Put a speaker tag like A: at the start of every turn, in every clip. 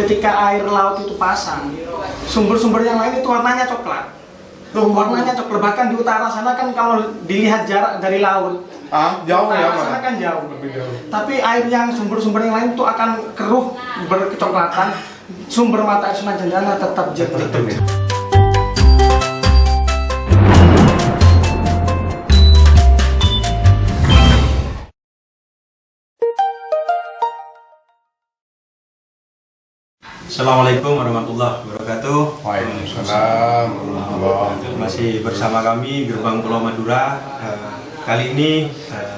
A: ketika air laut itu pasang, sumber-sumber yang lain itu warnanya coklat. Warnanya coklat, bahkan di utara sana kan kalau dilihat jarak dari laut,
B: jauh ya,
A: sana kan jauh.
B: Lebih jauh.
A: Tapi air yang sumber-sumber yang lain itu akan keruh berkecoklatan. Sumber mata air Sunan Cendana tetap jernih.
C: Assalamualaikum warahmatullahi wabarakatuh.
B: Waalaikumsalam warahmatullahi wabarakatuh.
C: Masih bersama kami Gerbang Pulau Madura. Kali ini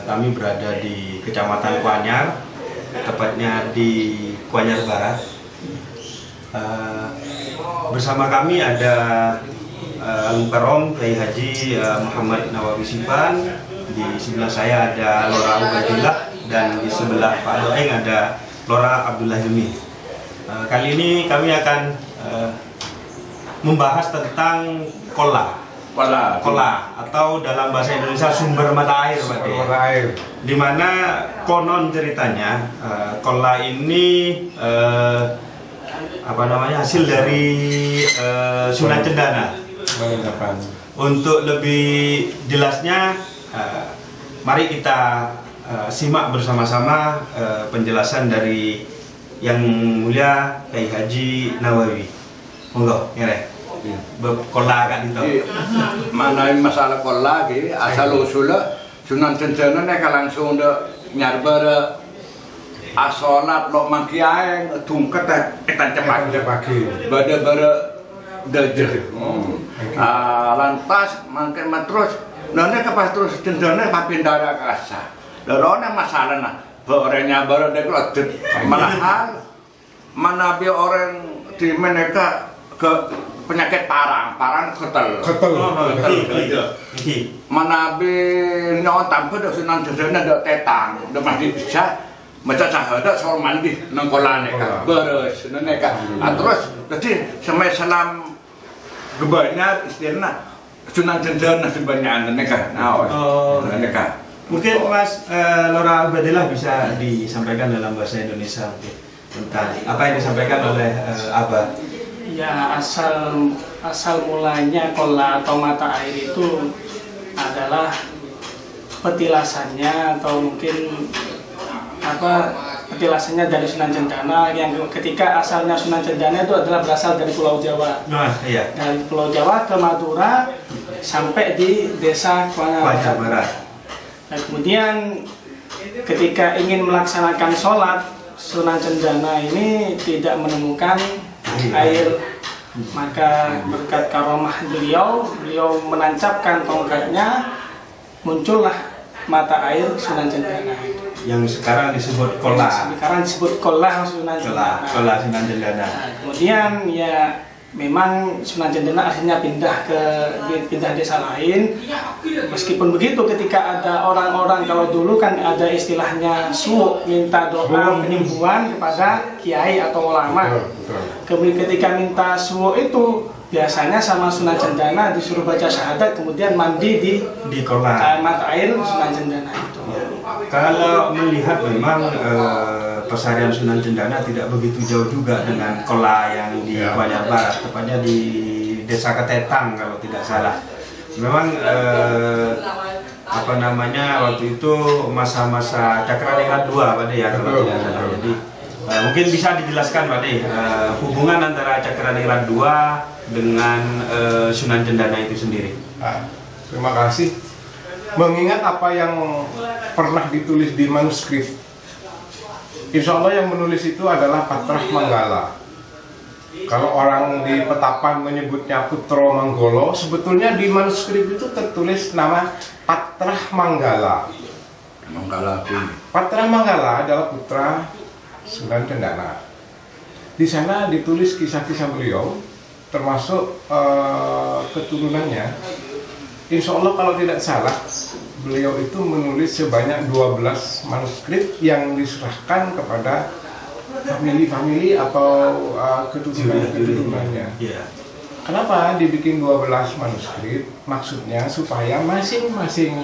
C: kami berada di Kecamatan Kuanyar, tepatnya di Kuanyar Barat. Bersama kami ada Al-Mukarram Kiai Haji Muhammad Nawawi Sifan. Di sebelah saya ada Lora Ubadillah dan di sebelah Pak Doeng ada Lora Abdullah Hilmi. Kali ini kami akan membahas tentang kola atau dalam bahasa Indonesia sumber mata air, Pak.
B: Sumber mata air.
C: Dimana konon ceritanya kola ini hasil dari Sunan Cendana. Untuk lebih jelasnya, mari kita simak bersama-sama penjelasan dari Yang Mulia Kiai Haji Nawawi. Monggo, ngere. Kola kan itu.
D: Mana masalah kola lagi, asal usulnya Sunan Cendana nek langsung nyarbar asolat lo makiae tungket etan cepat
B: pagi.
D: Bada dajeh. Lantas mangke terus nane pas terus Cendana papindara kasa. Lorone masalah nah. Orangnya baru deklarasi malahan manabi orang di mereka ke penyakit parang ketel manabi nyawa tanpa dah Sunan Cendana dah tetang dah mandi bisa macam sahaja soal mandi nongkolan neka beres neka terus jadi sampai salam kebanyakan istilahnya Sunan Cendana sebanyak neka neka.
C: Mungkin Mas Lora Ubadillah bisa disampaikan dalam bahasa Indonesia tentang apa yang disampaikan oleh Abah.
A: Ya, asal mulanya kola atau mata air itu adalah petilasannya atau mungkin petilasannya dari Sunan Cendana, yang ketika asalnya Sunan Cendana itu adalah berasal dari Pulau Jawa.
C: Iya.
A: Dari Pulau Jawa ke Madura sampai di desa Kuanyar Barat. Nah, kemudian ketika ingin melaksanakan sholat, Sunan Cendana ini tidak menemukan air, maka berkat karomah beliau menancapkan tongkatnya, muncullah mata air Sunan Cendana
C: yang sekarang disebut kola.
A: Sekarang disebut kola Sunan Cendana.
C: Kola Sunan Cendana.
A: Nah, kemudian ya memang Sunan Cendana akhirnya pindah desa lain. Meskipun begitu, ketika ada orang-orang, kalau dulu kan ada istilahnya suwuk, minta doa penyembuhan kepada kiai atau ulama. Kemudian ketika minta suwuk itu biasanya sama Sunan Cendana disuruh baca syahadat, kemudian mandi di kola mata air Sunan Cendana itu.
C: Kalau melihat memang pesarian Sunan Cendana tidak begitu jauh juga dengan kola yang di Kuanyar Barat, tepatnya di Desa Ketetang kalau tidak salah. Memang waktu itu masa-masa Cakraningrat II, Pak De, ya kalau tidak salah. Jadi mungkin bisa dijelaskan, Pak De, hubungan antara Cakraningrat II dengan Sunan Cendana itu sendiri.
B: Terima kasih. Mengingat apa yang pernah ditulis di manuskrip, insya Allah yang menulis itu adalah Patrah Manggala. Kalau orang di Petapan menyebutnya Putro Manggolo, sebetulnya di manuskrip itu tertulis nama Patrah Manggala. Patrah Manggala adalah putra Sunan Cendana. Di sana ditulis kisah-kisah beliau, termasuk keturunannya. Insya Allah kalau tidak salah, beliau itu menulis sebanyak 12 manuskrip yang diserahkan kepada famili-famili atau keturunan-keturunannya. Kenapa dibikin 12 manuskrip? Maksudnya supaya masing-masing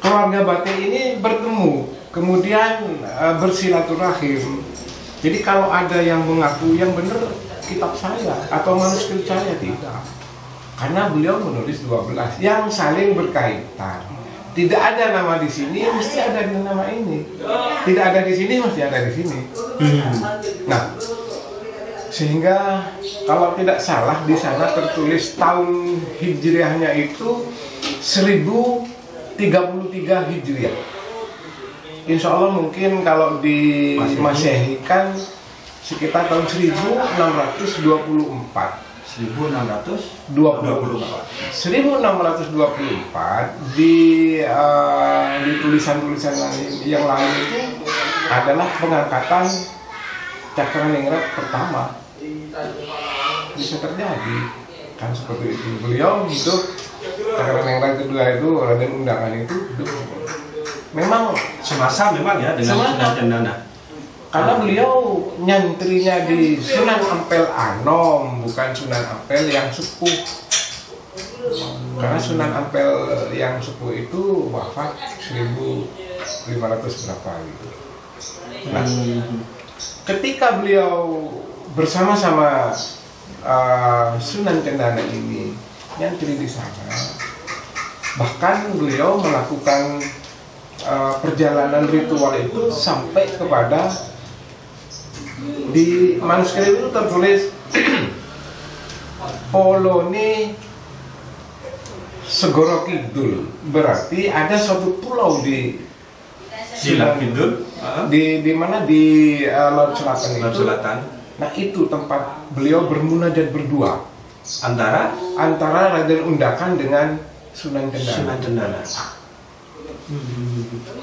B: keluarga Batik ini bertemu, kemudian bersilaturahim, Jadi kalau ada yang mengaku yang benar kitab saya atau manuskrip saya, tidak. Karena beliau menulis 12 yang saling berkaitan. Tidak ada nama di sini, mesti ada di nama ini. Tidak ada di sini, mesti ada di sini. Nah, sehingga kalau tidak salah di sana tertulis tahun Hijriahnya itu 1033 Hijriah. Insya Allah mungkin kalau di Masehi kan sekitar tahun 1624. 1624 di tulisan-tulisan yang lain itu adalah pengangkatan Cakraningrat pertama. Bisa terjadi kan seperti itu. Beliau hidup Cakraningrat kedua itu, Raden Undangan itu memang
C: semasa memang ya dengan Sunan Cendana.
B: Karena beliau nyantrinya di Sunan Ampel Anom, bukan Sunan Ampel yang sepuh. Karena Sunan Ampel yang sepuh itu wafat 1500 berapa gitu. Nah, ketika beliau bersama-sama Sunan Cendana ini nyantri di sana, bahkan beliau melakukan perjalanan ritual itu sampai kepada di manuskrip itu tertulis Poloni Segoro Kidul, berarti ada suatu pulau di
C: Kidul,
B: di mana di Laut Selatan itu.
C: Laut Selatan.
B: Nah, itu tempat beliau bermunajat berdua antara Raden Undakan dengan Sunan Cendana.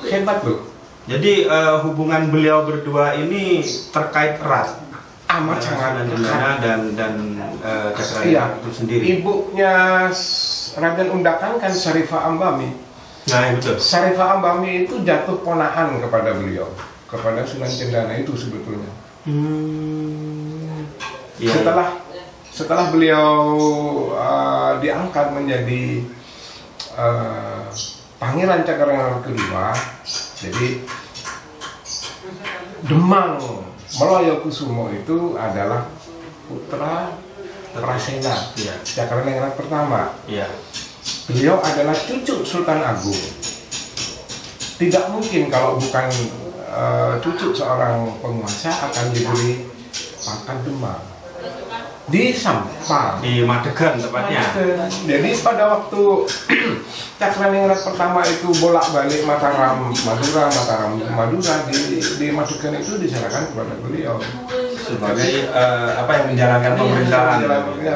B: Hebat loh.
C: Jadi hubungan beliau berdua ini terkait erat,
B: amat sangat
C: Cendana dan Cakraningrat itu sendiri.
B: Ibunya Raden Undakan kan Syarifah Ambami.
C: Nah, betul.
B: Syarifah Ambami itu jatuh ponaan kepada beliau, kepada Sunan Cendana itu sebetulnya.
C: Ya,
B: setelah beliau diangkat menjadi Pangeran Cakraningrat kedua, jadi Demang Maloyo Kusumo itu adalah putra Prasena,
C: ya.
B: Cakraningrat pertama.
C: Ya.
B: Beliau adalah cucu Sultan Agung. Tidak mungkin kalau bukan cucu seorang penguasa akan diberi pangkat Demang. Di Sampang,
C: di Madegan tepatnya.
B: Jadi pada waktu Cakraningrat pertama itu bolak-balik Mataram Madura di Madegan itu diserahkan kepada beliau
C: sebagai apa yang menjalankan pemerintahan,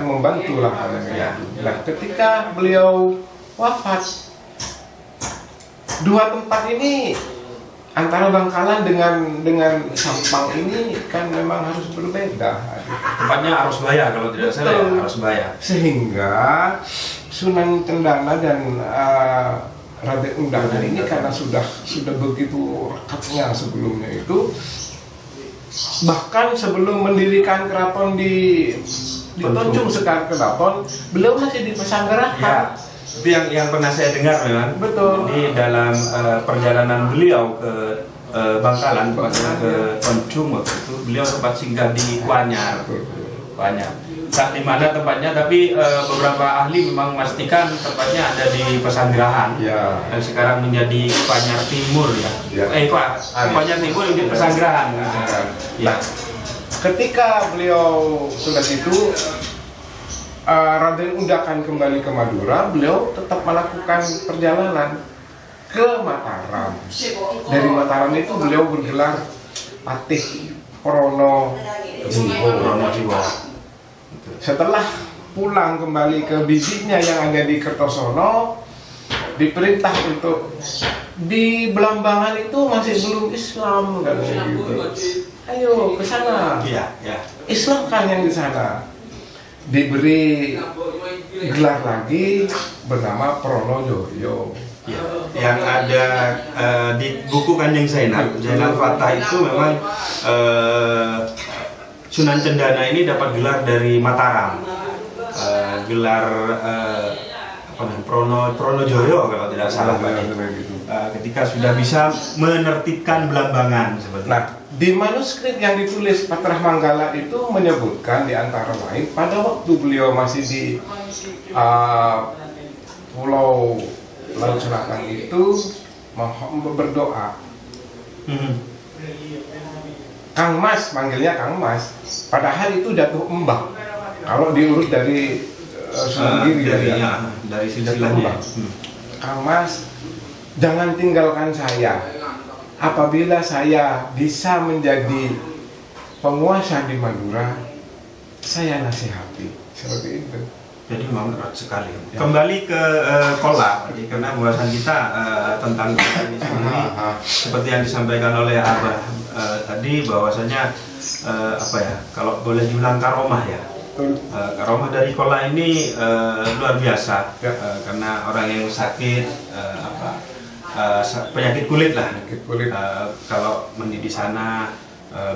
B: membantu lah.
C: Ya.
B: Nah, ketika beliau wafat, dua tempat ini antara Bangkalan dengan Sampang ini kan memang harus berbeda.
C: Tempatnya Arosbaya kalau tidak salah ya, Arosbaya.
B: Sehingga Sunan Cendana dan Raden Undangan ini karena sudah begitu rekatnya sebelumnya itu, bahkan sebelum mendirikan keraton di Tanjung Sekar Keraton, beliau masih di Pesanggerahan.
C: Ya. Itu yang pernah saya dengar memang.
B: Betul.
C: Di dalam perjalanan beliau ke Bangkalan, ke Tanjung waktu itu, beliau sempat singgah di Kuanyar. Saat di mana tempatnya, tapi beberapa ahli memang memastikan tempatnya ada di Pesanggerahan.
B: Ya.
C: Dan sekarang menjadi Kuanyar Timur ya. Kuanyar Timur menjadi Pesanggerahan. Ya.
B: Ketika beliau sudah situ, Raden Undakan kembali ke Madura, beliau tetap melakukan perjalanan ke Mataram. Dari Mataram itu beliau bergelar Patih Pronojiwo. Setelah pulang kembali ke bibinya yang ada di Kertosono, diperintah untuk di Belambangan itu masih belum Islam kan gitu. Ayo ke sana.
C: Iya.
B: Islam kan yang di sana. Diberi gelar lagi bernama Pronojoyo.
C: Ya, yang ada di buku Kanjeng Zainal Fatah itu memang Sunan Cendana ini dapat gelar dari Mataram, gelar Pronojoyo kalau tidak salah. Ketika sudah bisa menertibkan Belambangan seperti.
B: Nah, di manuskrip yang ditulis Patrah Manggala itu menyebutkan di antara lain pada waktu beliau masih di Pulau Laut Selatan itu berdoa. Kang Mas, manggilnya Kang Mas. Padahal itu jatuh embah. Kalau diurut dari
C: dari silsilahnya.
B: Kang Mas, jangan tinggalkan saya. Apabila saya bisa menjadi penguasa di Madura, saya nasihati. Seperti itu.
C: Jadi memang erat sekali. Ya. Kembali ke Kola, karena bahasan kita tentang ini sendiri, seperti yang disampaikan oleh Abah tadi, bahwasanya apa ya, kalau boleh dibilang karomah ya. Karomah dari Kola ini luar biasa, ya. Karena orang yang sakit penyakit kulit lah, kalau mandi di sana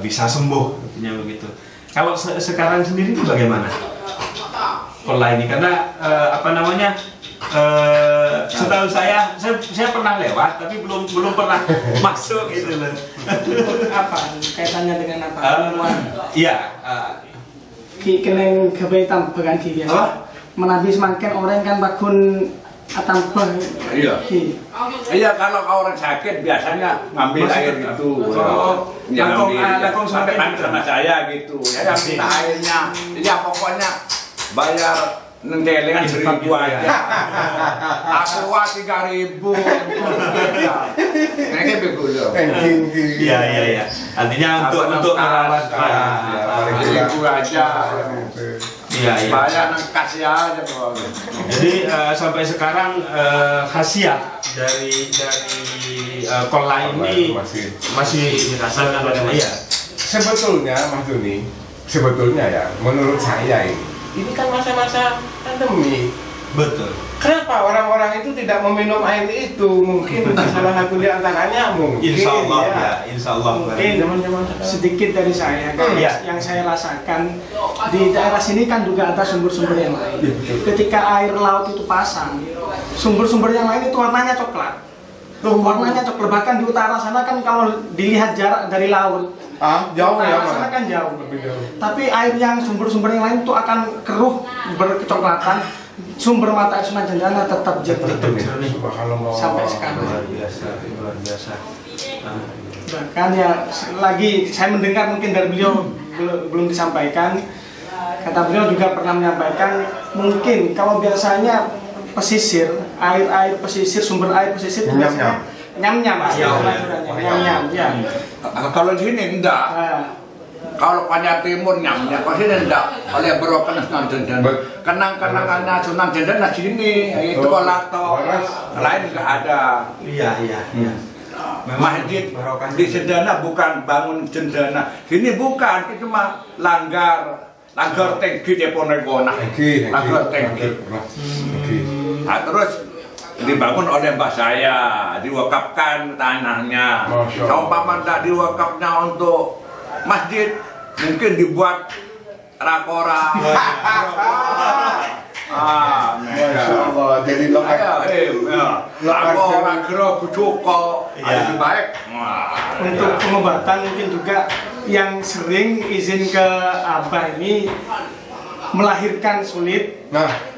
C: bisa sembuh, artinya begitu. Kalau sekarang sendiri bagaimana Kola ini? Karena setahu saya pernah lewat, tapi belum pernah masuk gitu loh.
A: Apa kaitannya dengan apa?
C: Iya.
A: Ki keneng kebaikan bagan ki biasa. Menabi semakin orang kan bakun atambah.
D: Iya. Iya, kalau orang sakit biasanya ngambil air itu. Langsung sampai sama saya gitu. Ya yang minta airnya. Ya pokoknya bayar nendelengan 1.000 aja. Aku 3.000. Ini begitu.
C: Iya. Artinya untuk merawat
D: 1.000 aja.
C: Iya.
D: Bayar kasih aja.
C: Jadi sampai sekarang khasiat dari Kola ini masih dirasakan oleh ya.
B: Sebetulnya Mas Doni, ya menurut saya ini kan masa-masa pandemi.
C: Betul.
B: Kenapa orang-orang itu tidak meminum air itu? Mungkin salah satu di antaranya mungkin.
C: Insya Allah.
A: Mungkin sedikit dari saya kan, yang saya rasakan di daerah sini kan juga ada sumber-sumber yang lain. Ketika air laut itu pasang, sumber-sumber yang lain itu warnanya coklat. Warnanya coklat, bahkan di utara sana kan kalau dilihat jarak dari laut,
B: jauh ya,
A: sana kan jauh. Tapi air yang sumber-sumber yang lain itu akan keruh berkecoklatan. Sumber mata air Sunan Jendana tetap jernih sampai sekarang.
C: Luar biasa.
A: Bahkan ya lagi saya mendengar mungkin dari beliau belum disampaikan. Kata beliau juga pernah menyampaikan mungkin kalau biasanya pesisir, air pesisir, sumber air pesisir nyam-nyam.
D: Kalau di sini enggak. Kalau Panjang Timur nyamnya, kalau sini enggak. Oleh berokan Sunan Jendana. Kenang-kenangannya Sunan Jendana sini, itu Kolato. Lain enggak ada.
C: Iya.
D: Masjid di Jendana bukan bangun Jendana. Sini bukan, itu mah langgar tinggi di Ponegona. Langgar tinggi. Nah, terus dibangun oleh mbah saya, diwakafkan tanahnya. Kalau paman tak diwakafnya untuk masjid, mungkin dibuat rakora.
B: Masya Allah, jadi
D: rakora kira bujuko, lebih baik.
A: Untuk pengobatan mungkin juga yang sering izin ke Abah ini melahirkan sulit,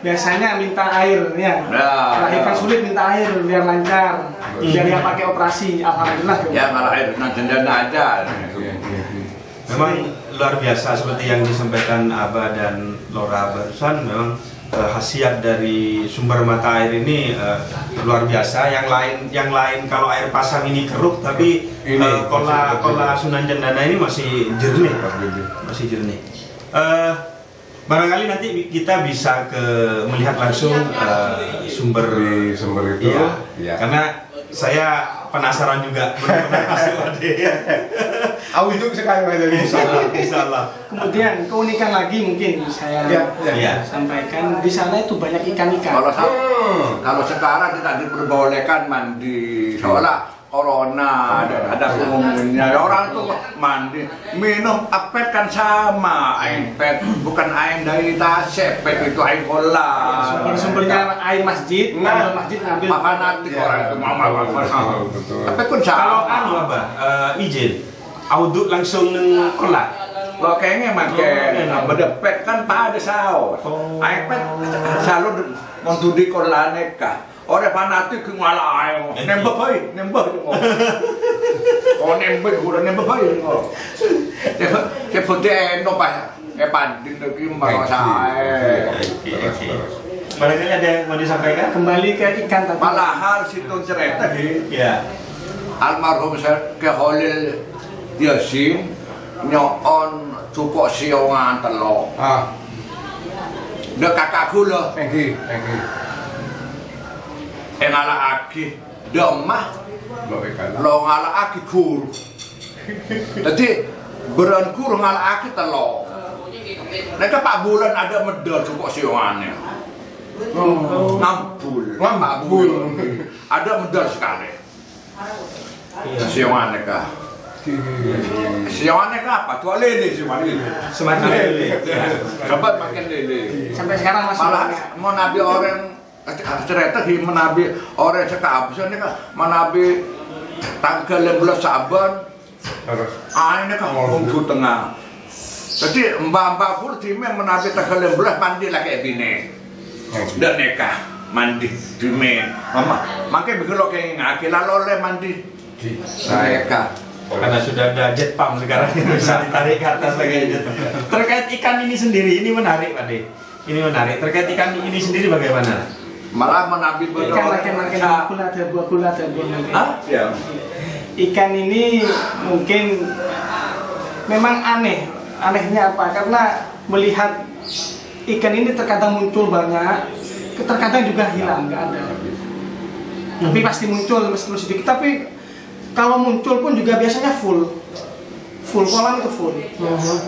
A: biasanya minta air ya. Melahirkan sulit minta air biar lancar, biar dia pakai operasi. Alhamdulillah.
D: Ya malah air Sunan Jendana aja.
C: Memang luar biasa seperti yang disampaikan Abah dan Lora barusan. Memang khasiat dari sumber mata air ini luar biasa. Yang lain kalau air pasang ini keruh, tapi Kola Sunan Jendana ini masih jernih. Barangkali nanti kita bisa melihat langsung sumber
B: itu.
C: Iya. Karena saya penasaran juga benar-benar masuk
B: Aujuk sekali Mas Doni.
C: Insyaallah.
A: Kemudian keunikan lagi mungkin saya sampaikan, di sana itu banyak ikan-ikan.
D: Kalau sekarang tidak diperbolehkan mandi, soalnya corona ada umumnya. Orang itu mandi, minum apet kan sama air pet, bukan air dari tasep, pet itu air kola.
A: Sumber-sumbernya air masjid, masjid ngambil.
D: Apa nanti orang itu mama. Tapi pun
C: Kalau
D: sama.
C: Abah izin auduk langsung neng kolat.
D: Lo kayaknya makai berdepet kan pak ada sao. iPad selalu montu di kolane kah. Orang fanatik ngalah ayo. Nembak bae, nembak itu. Oh nembak gua nembak bae. Ke foto eno pa. Panding lagi mau saya.
C: Barangkali ada yang mau disampaikan?
A: Kembali ke ikan tadi.
D: Malah hal situ cerita
C: Ya.
D: almarhum saya ke Holil Yasin nyoon cupok siongan telok. Dek kakakku loh.
B: Engki.
D: Ngalaki demah
B: Lo ikan.
D: lo ngalaki kur. Jadi beran kur ngalaki telok. Mereka Pak Bulan ada medal cupok siongannya. Ngampul. Ada medal sekali. Siongannya kah? Siongannya kah apa? Tua lele siongannya.
C: Semacam lele.
D: Kapan makin lele.
A: Sampai sekarang masih
D: Malah mau nabi orang cerita di menabi orang sekabusan ini kan menabi tanggal 15 Saban. Ini kan ngomong tengah. Jadi mbak-mbak pun timnya menabi tanggal 15 mandi lah kayak bini. Dan nikah mandi timnya. Mama, makanya begitu lo kayak ngaki lalu oleh mandi. Saya
C: Karena sudah ada jet pump sekarang bisa ditarik ke atas lagi jet. Terkait ikan ini sendiri, ini menarik Pak De. Ini menarik. Terkait ikan ini sendiri bagaimana?
D: malah menabi
A: ikan makin ada buah
D: Ya.
A: Ikan ini mungkin memang anehnya apa? Karena melihat ikan ini terkadang muncul banyak, terkadang juga hilang, nggak ada. Tapi pasti muncul meskipun sedikit. Tapi kalau muncul pun juga biasanya full kolam itu full.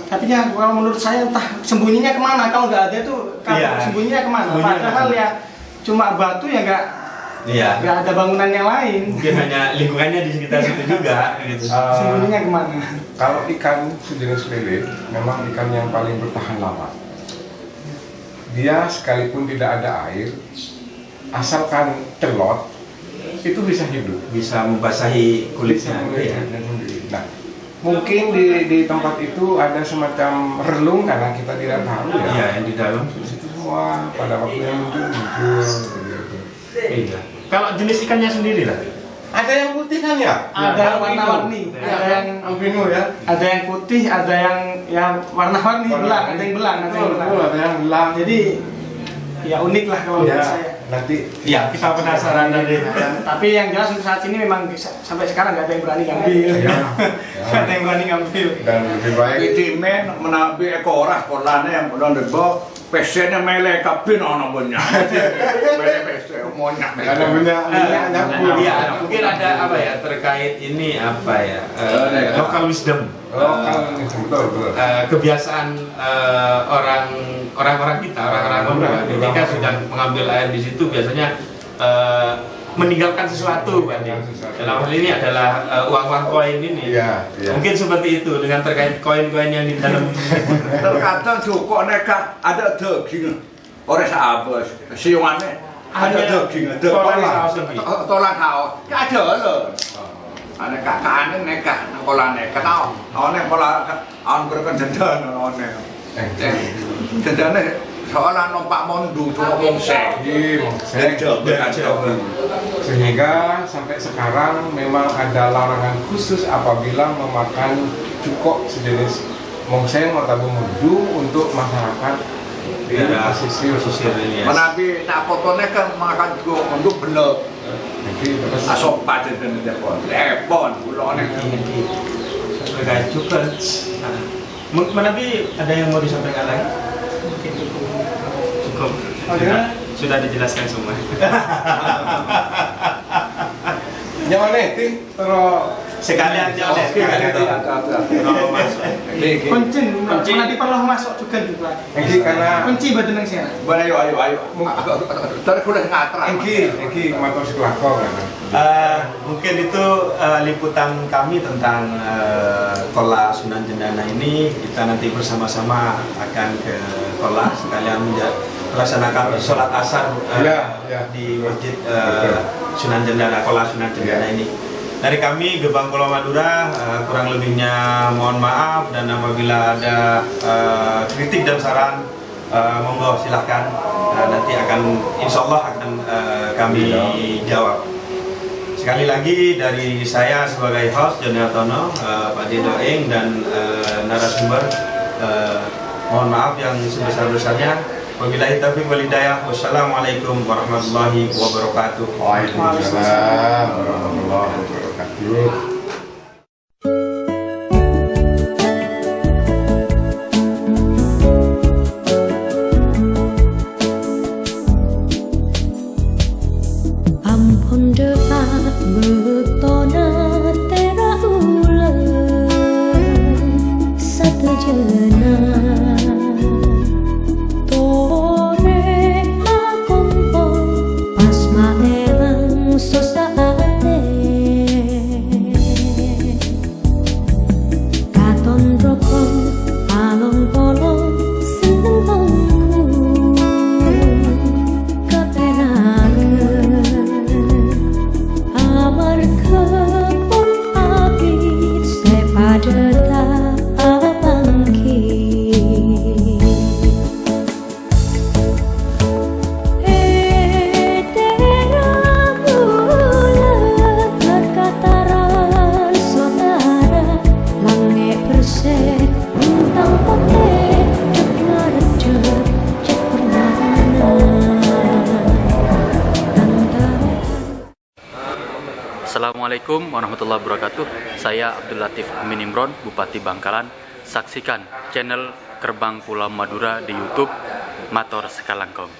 A: Tapi ya kalau menurut saya entah sembunyinya kemana. Kalau nggak ada tuh sembunyinya kemana? Padahal ya cuma batu ya nggak ada bangunan yang lain.
C: Mungkin hanya lingkungannya di sekitar situ juga. Gitu.
A: Sembunyinya kemana?
B: Kalau ikan sejenis lele, memang ikan yang paling bertahan lama. Dia sekalipun tidak ada air, asalkan celot, itu bisa hidup.
C: Bisa membasahi kulitnya.
B: Nah, mungkin di tempat itu ada semacam relung karena kita tidak tahu ya.
C: Iya, yang di dalam.
B: Itu semua pada waktu yang muncul begitu.
C: Iya. Kalau jenis ikannya sendiri lah.
B: Ada yang putih kan ya?
A: Ada yang warna-warni, ada yang
B: albino ya.
A: Ada yang putih, ada yang warna-warni belang, ada yang belang,
B: Ada yang belang.
A: Jadi ya unik lah kalau menurut saya.
B: Nanti
C: Iya, kita penasaran tadi.
A: Tapi yang jelas untuk saat ini memang sampai sekarang nggak ada yang berani ngambil. Nggak ada yang berani ngambil.
B: Dan lebih baik
D: Itu men menabi ekoras kolane yang udah debo pesennya mele kabin ono banyak. Mele pesen monyak.
B: ada banyak
C: Iya, mungkin ada apa ya terkait ini apa ya local wisdom.
B: Betul.
C: Kebiasaan orang-orang kita, orang-orang Lombok ketika sudah mengambil air di situ biasanya meninggalkan sesuatu, Pak. Dalam hal ini adalah uang-uang koin ini.
B: Iya.
C: Mungkin seperti itu dengan terkait koin-koin yang di dalam.
D: Terkadang cukup neka ada daging. Orang sahabat, siwannya ada daging, ada tolan kaos. Ada loh. Ada kakaknya neka, kolan neka tahu. Awalnya pola awal berkencan awalnya. Kencannya soalnya numpak mondu cuma mongsek.
B: Sehingga sampai sekarang memang ada larangan khusus apabila memakan cukok sejenis mongseng atau mundu untuk masyarakat di pesisir
C: ini.
D: Menabi nak fotonya kan makan cukok mundu belum. Asok pada dan depon, lepon, ulangnya
C: Terkait juga. Menabi ada yang mau disampaikan lagi? Cukup. Sudah dijelaskan semua.
B: Jangan netting terus
C: Sekalian jangan
A: Kuncin, nanti perlu masuk juga.
B: Engki karena
A: Kunci badan yang saya.
D: Ayo. Terus udah ngatra.
B: Engki matur siklako kan.
C: Mungkin itu liputan kami tentang Kola Sunan Jendana ini. Kita nanti bersama-sama akan ke Kola sekalian melaksanakan sholat asar di masjid Sunan Jendana, Kola Sunan Jendana ini. dari kami Gerbang Pulau Madura, kurang lebihnya mohon maaf, dan apabila ada kritik dan saran, monggo silahkan, nanti akan insya Allah akan kami jawab. Sekali lagi dari saya sebagai host Joni Hartono, Pak Dedoeng, dan narasumber, mohon maaf yang sebesar-besarnya. Wabillahi taufiq wal hidayah. Wassalamualaikum warahmatullahi wabarakatuh.
B: Waalaikumsalam warahmatullahi wabarakatuh.
E: Ampun dekat betona tera ulang satu jenah tore akompo pas maelang sosaate katon rokok along polong seneng
F: Assalamualaikum warahmatullahi wabarakatuh. Saya Abdul Latif Amin Imron, Bupati Bangkalan. Saksikan channel Gerbang Pulau Madura di YouTube Mator Sekalangkong.